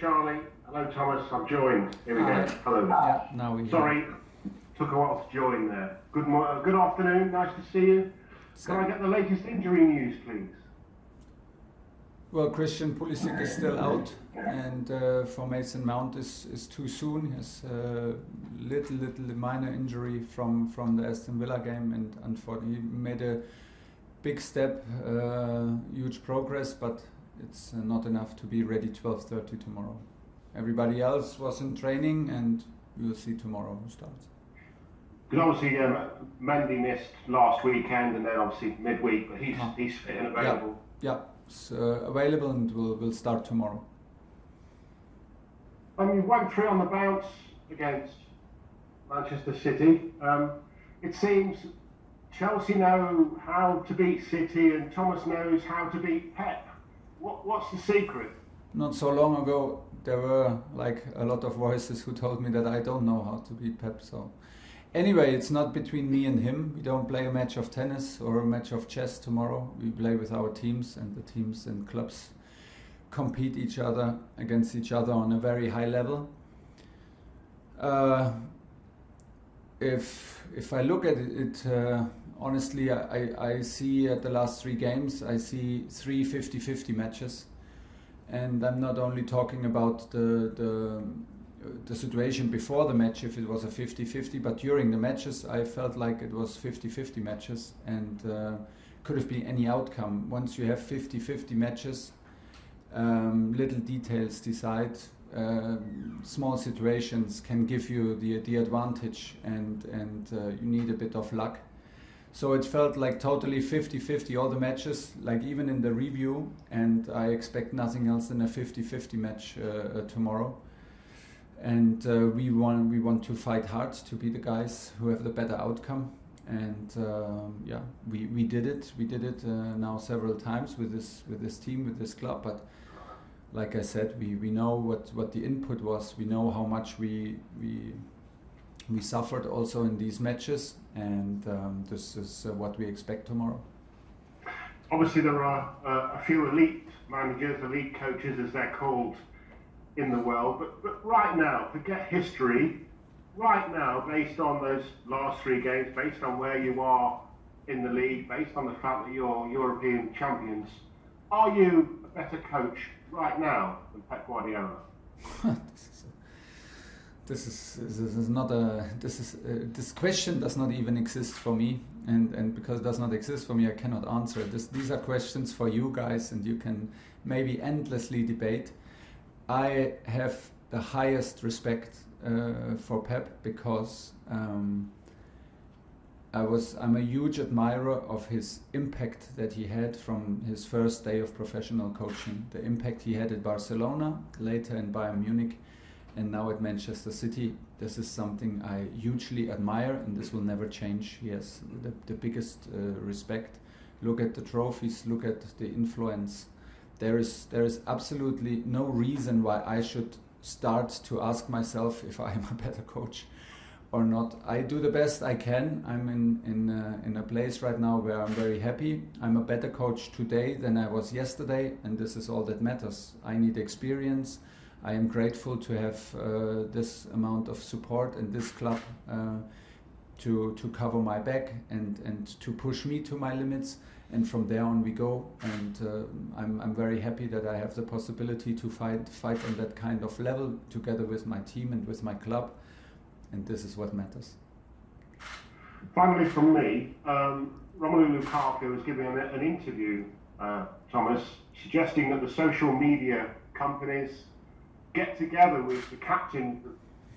Charlie. Hello, Thomas. I've joined. Here we go. Hello. Yeah, now we. Sorry, took a while to join there. Good afternoon. Nice to see you. Can I get the latest injury news, please? Well, Christian Pulisic is still out, and for Mason Mount is too soon. He has a little minor injury from the Aston Villa game, and unfortunately he made a big step, huge progress, but it's not enough to be ready 12:30 tomorrow. Everybody else was in training, and we will see tomorrow who starts. Because obviously Mendy missed last weekend, and then obviously midweek, but he's fit and available. Yeah. Available and will start tomorrow. You went 3 on the bounce against Manchester City. It seems Chelsea know how to beat City and Thomas knows how to beat Pep. What's the secret? Not so long ago, there were like a lot of voices who told me that I don't know how to beat Pep. So anyway, it's not between me and him. We don't play a match of tennis or a match of chess tomorrow. We play with our teams, and the teams and clubs compete against each other on a very high level. If I look at it, honestly, I see at the last 3 games, I see 3 50-50 matches. And I'm not only talking about the situation before the match, if it was a 50-50, but during the matches I felt like it was 50-50 matches, and could have been any outcome. Once you have 50-50 matches, little details decide, small situations can give you the advantage, and you need a bit of luck. So it felt like totally 50-50 all the matches, like even in the review, and I expect nothing else than a 50-50 match tomorrow. And we want to fight hard to be the guys who have the better outcome. And we did it. We did it now several times with this team, with this club. But like I said, we know what the input was. We know how much we suffered also in these matches, and this is what we expect tomorrow. Obviously, there are a few elite managers, elite coaches, as they're called, in the world, but right now, forget history. Right now, based on those last 3 games, based on where you are in the league, based on the fact that you're European champions, are you a better coach right now than Pep Guardiola? This question does not even exist for me, and because it does not exist for me, I cannot answer it. These are questions for you guys, and you can maybe endlessly debate. I have the highest respect for Pep because I'm a huge admirer of his impact that he had from his first day of professional coaching. The impact he had at Barcelona, later in Bayern Munich, and now at Manchester City. This is something I hugely admire, and this will never change. He has the biggest respect. Look at the trophies, look at the influence. There is absolutely no reason why I should start to ask myself if I am a better coach or not. I do the best I can. I'm in a place right now where I'm very happy. I'm a better coach today than I was yesterday, and this is all that matters. I need experience. I am grateful to have this amount of support in this club to cover my back and to push me to my limits. And from there on we go, and I'm very happy that I have the possibility to fight on that kind of level together with my team and with my club, and this is what matters. Finally from me, Romelu Lukaku was giving an interview, Thomas, suggesting that the social media companies get together with the captains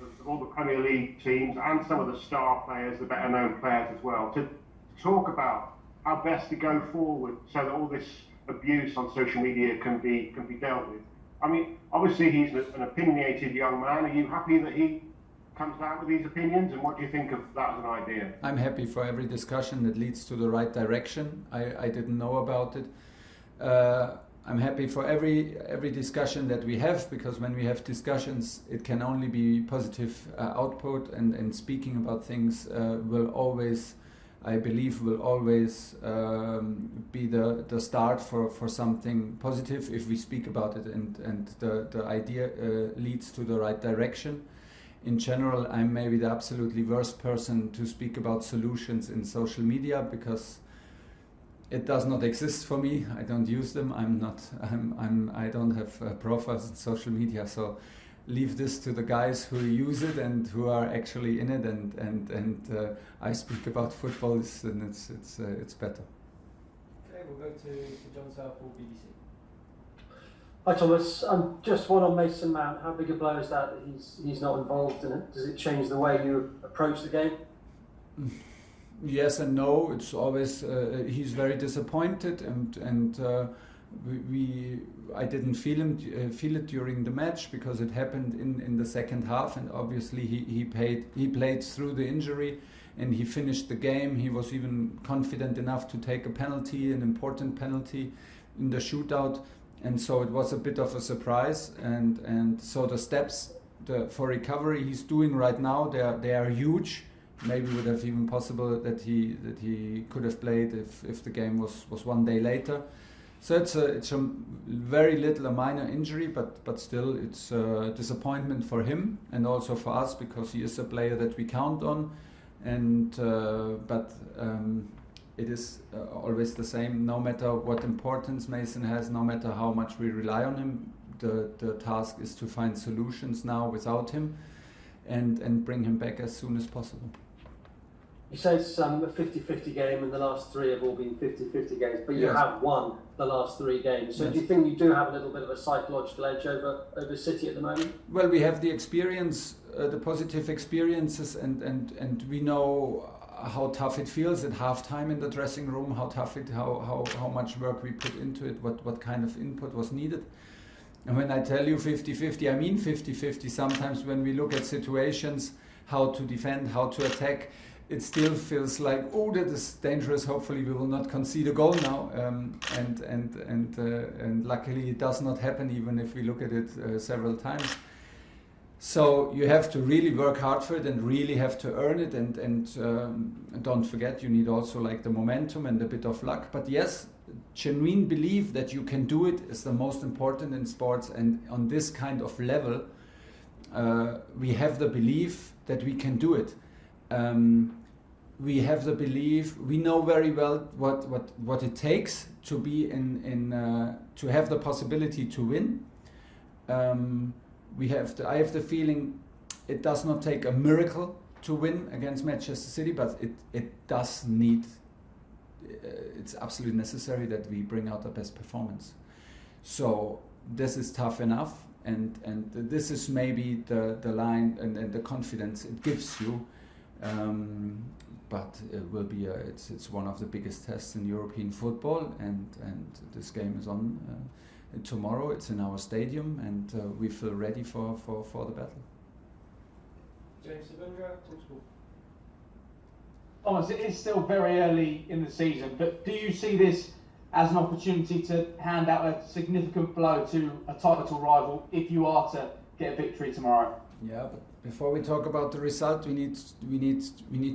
of all the Premier League teams and some of the star players, the better known players as well, to talk about how best to go forward so that all this abuse on social media can be dealt with. I mean, obviously he's an opinionated young man. Are you happy that he comes out with these opinions, and what do you think of that as an idea? I'm happy for every discussion that leads to the right direction. I didn't know about it. I'm happy for every discussion that we have, because when we have discussions, it can only be positive output, and speaking about things will always I believe will always be the start for something positive if we speak about it and the idea leads to the right direction. In general, I'm maybe the absolutely worst person to speak about solutions in social media because it does not exist for me. I don't use them. I don't have profiles in social media. So leave this to the guys who use it and who are actually in it. And I speak about football, and it's better. Okay, we'll go to John Southall, BBC. Hi Thomas, just one on Mason Mount. How big a blow is that he's not involved in it? Does it change the way you approach the game? Yes and no. It's always he's very disappointed, and I didn't feel it during the match because it happened in the second half, and obviously he played through the injury, and he finished the game. He was even confident enough to take a penalty, an important penalty, in the shootout. And so it was a bit of a surprise, and so the steps for recovery he's doing right now, they are huge. Maybe would have even possible that he could have played if the game was one day later. So it's a very little, a minor injury, but still it's a disappointment for him and also for us because he is a player that we count on, and it is always the same. No matter what importance Mason has, no matter how much we rely on him, the task is to find solutions now without him, and bring him back as soon as possible. You say it's a 50-50 game, and the last three have all been 50-50 games, but you Yes. have won the last three games. So Yes. do you think you do have a little bit of a psychological edge over City at the moment? Well, we have the experience, the positive experiences, and we know how tough it feels at halftime in the dressing room, how much work we put into it, what kind of input was needed. And when I tell you 50-50, I mean 50-50. Sometimes when we look at situations, how to defend, how to attack, it still feels like, oh, that is dangerous. Hopefully we will not concede a goal now. And luckily it does not happen, even if we look at it several times. So you have to really work hard for it and really have to earn it, and don't forget you need also like the momentum and a bit of luck. But yes, genuine belief that you can do it is the most important in sports, and on this kind of level we have the belief that we can do it. We have the belief, we know very well what it takes to be to have the possibility to win. I have the feeling it does not take a miracle to win against Manchester City, but it does need, it's absolutely necessary that we bring out the best performance. So this is tough enough, and this is maybe the line and the confidence it gives you, but it will be it's one of the biggest tests in European football, and this game is on tomorrow. It's in our stadium, and we feel ready for the battle. James Savundra, TalkSport. Thomas, it is still very early in the season, but do you see this as an opportunity to hand out a significant blow to a title rival if you are to get a victory tomorrow? Yeah, but before we talk about the result, we need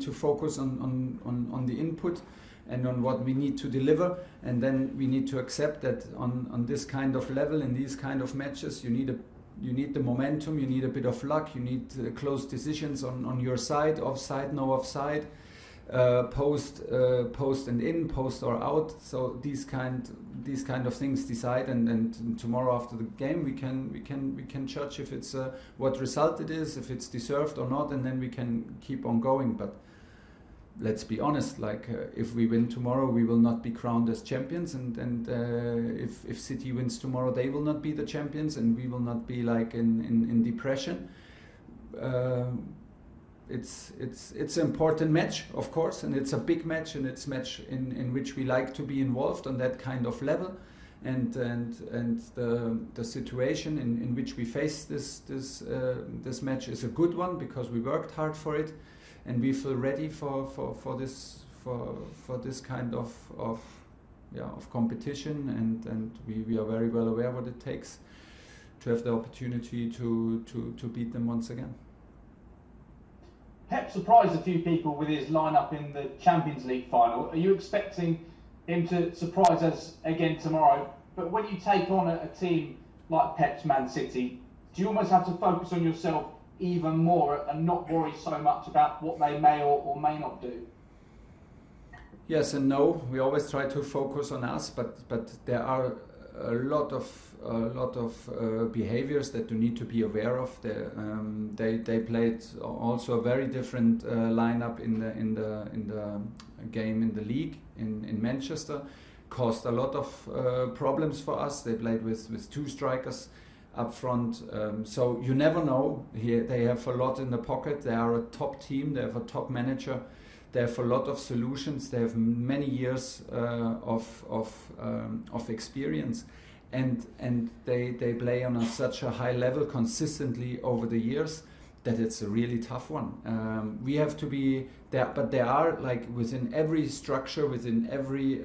to focus on the input and on what we need to deliver, and then we need to accept that on this kind of level, in these kind of matches, you need the momentum, you need a bit of luck, you need close decisions on your side, offside, no offside, post and in, post or out. So these kind of things decide, and tomorrow after the game we can judge if it's what result it is, if it's deserved or not, and then we can keep on going. But let's be honest, if we win tomorrow, we will not be crowned as champions, and if City wins tomorrow, they will not be the champions, and we will not be in depression. It's an important match, of course, and it's a big match, and it's a match in which we like to be involved on that kind of level, and the situation in which we face this match is a good one because we worked hard for it. And we feel ready for this kind of competition, and we are very well aware what it takes to have the opportunity to beat them once again. Pep surprised a few people with his lineup in the Champions League final. Are you expecting him to surprise us again tomorrow? But when you take on a team like Pep's Man City, do you almost have to focus on yourself even more and not worry so much about what they may or may not do? Yes and no. We always try to focus on us, but there are a lot of behaviors that you need to be aware of. They played also a very different lineup in the game in the league in Manchester. Caused a lot of problems for us. They played with two strikers up front, so you never know. Here they have a lot in the pocket. They are a top team. They have a top manager. They have a lot of solutions. They have many years of experience, and they play on such a high level consistently over the years that it's a really tough one. We have to be there, but there are, like, within every structure, within every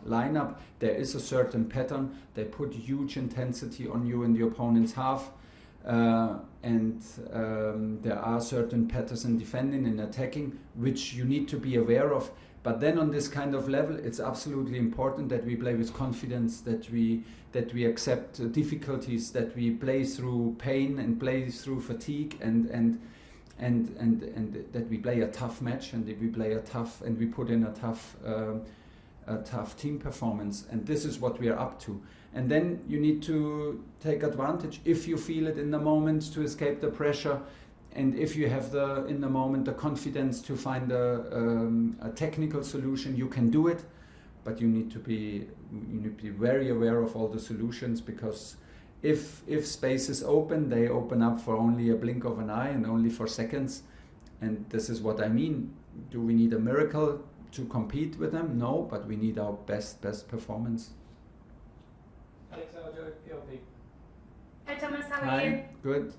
lineup, there is a certain pattern. They put huge intensity on you in the opponent's half. And there are certain patterns in defending and attacking which you need to be aware of. But then on this kind of level, it's absolutely important that we play with confidence, that we accept difficulties, that we play through pain and play through fatigue, and that we play a tough match, and that we play and we put in a tough team performance. And this is what we are up to. And then you need to take advantage, if you feel it in the moment, to escape the pressure, and if you have in the moment the confidence to find a technical solution, you can do it. But you need to be very aware of all the solutions, because if space is open, they open up for only a blink of an eye and only for seconds. And this is what I mean. Do we need a miracle to compete with them? No, but we need our best performance. Alex Aljo, PLP. Hi Thomas, how are you? Good.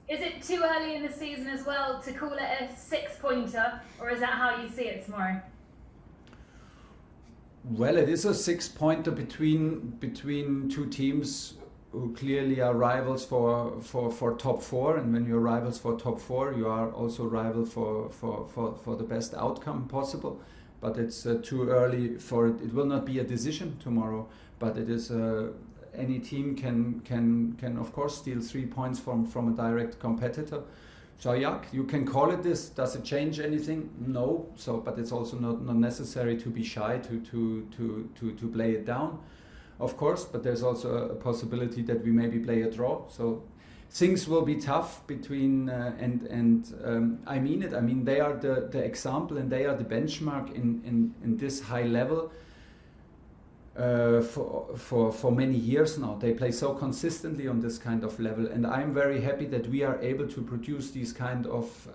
Is it too early in the season as well to call it a 6-pointer, or is that how you see it tomorrow? Well, it is a 6-pointer between two teams who clearly are rivals for top four, and when you're rivals for top four, you are also rival for the best outcome possible. But it's too early for it. It will not be a decision tomorrow, but it is any team can of course steal 3 points from a direct competitor. So yeah, you can call it this. Does it change anything? No. So, but it's also not necessary to be shy to play it down, of course. But there's also a possibility that we maybe play a draw. So things will be tough between I mean it. I mean, they are the example, and they are the benchmark in this high level. For many years now, they play so consistently on this kind of level, and I'm very happy that we are able to produce these kind of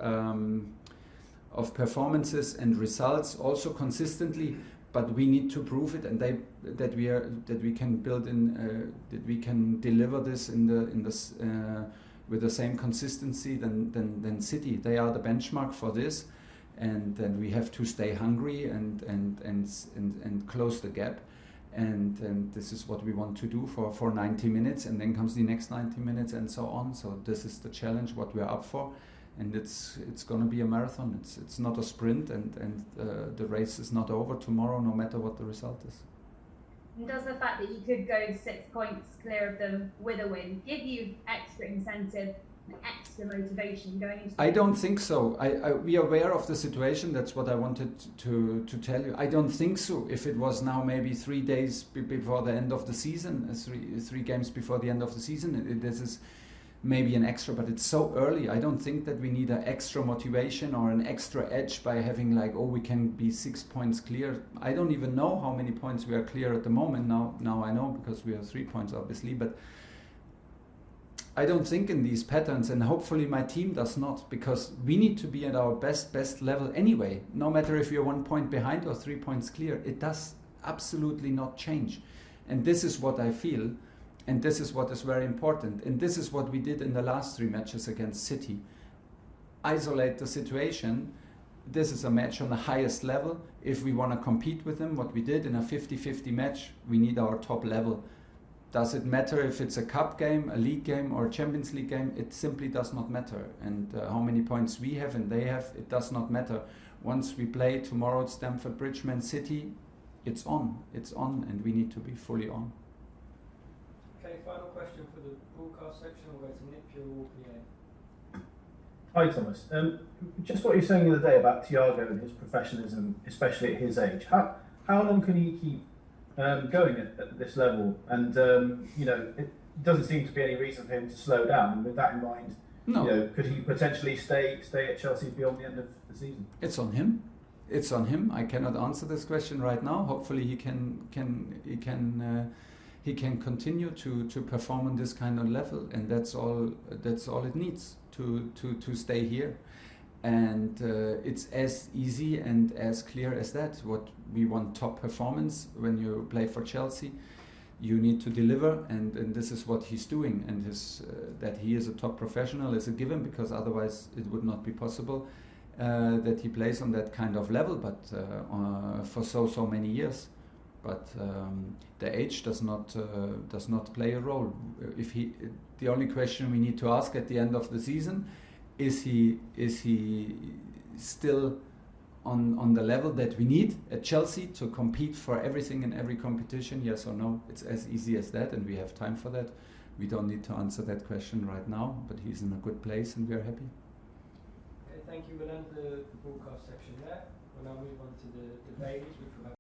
performances and results also consistently. But we need to prove it, and that we can build that we can deliver this with the same consistency than City. They are the benchmark for this, and then we have to stay hungry and close the gap. And this is what we want to do for 90 minutes, and then comes the next 90 minutes and so on. So this is the challenge, what we're up for, and it's going to be a marathon. It's not a sprint, and the race is not over tomorrow, no matter what the result is. And does the fact that you could go 6 points clear of them with a win give you extra incentive, extra motivation going into? I don't think so. We are aware of the situation. That's what I wanted to tell you. I don't think so. If it was now maybe 3 days before the end of the season, three games before the end of the season, this is maybe an extra, but it's so early. I don't think that we need an extra motivation or an extra edge by having we can be 6 points clear. I don't even know how many points we are clear at the moment. Now I know, because we have 3 points obviously, but I don't think in these patterns, and hopefully my team does not, because we need to be at our best level anyway. No matter if you're 1 point behind or 3 points clear, it does absolutely not change. And this is what I feel, and this is what is very important. And this is what we did in the last 3 matches against City. Isolate the situation. This is a match on the highest level. If we want to compete with them, what we did in a 50-50 match, we need our top level. Does it matter if it's a cup game, a league game, or a Champions League game? It simply does not matter. And how many points we have and they have, it does not matter. Once we play tomorrow at Stamford Bridge, Man City, it's on, and we need to be fully on. Okay, final question for the broadcast section. We'll go to Nick Pure, PA. Hi Thomas. Just what you were saying the other day about Thiago and his professionalism, especially at his age. How long can he keep going at this level? And it doesn't seem to be any reason for him to slow down. And with that in mind, No. Could he potentially stay at Chelsea beyond the end of the season? It's on him. It's on him. I cannot answer this question right now. Hopefully he can continue to perform on this kind of level, and that's all it needs to stay here. And it's as easy and as clear as that. What we want: top performance. When you play for Chelsea, you need to deliver, and this is what he's doing. And that he is a top professional is a given, because otherwise it would not be possible that he plays on that kind of level, but for so many years. But the age does not play a role. The only question we need to ask at the end of the season: is he still on the level that we need at Chelsea to compete for everything in every competition? Yes or no? It's as easy as that, and we have time for that. We don't need to answer that question right now, but he's in a good place and we are happy. Okay, thank you. We'll end the broadcast section there. We'll now move on to the Dailies, which will have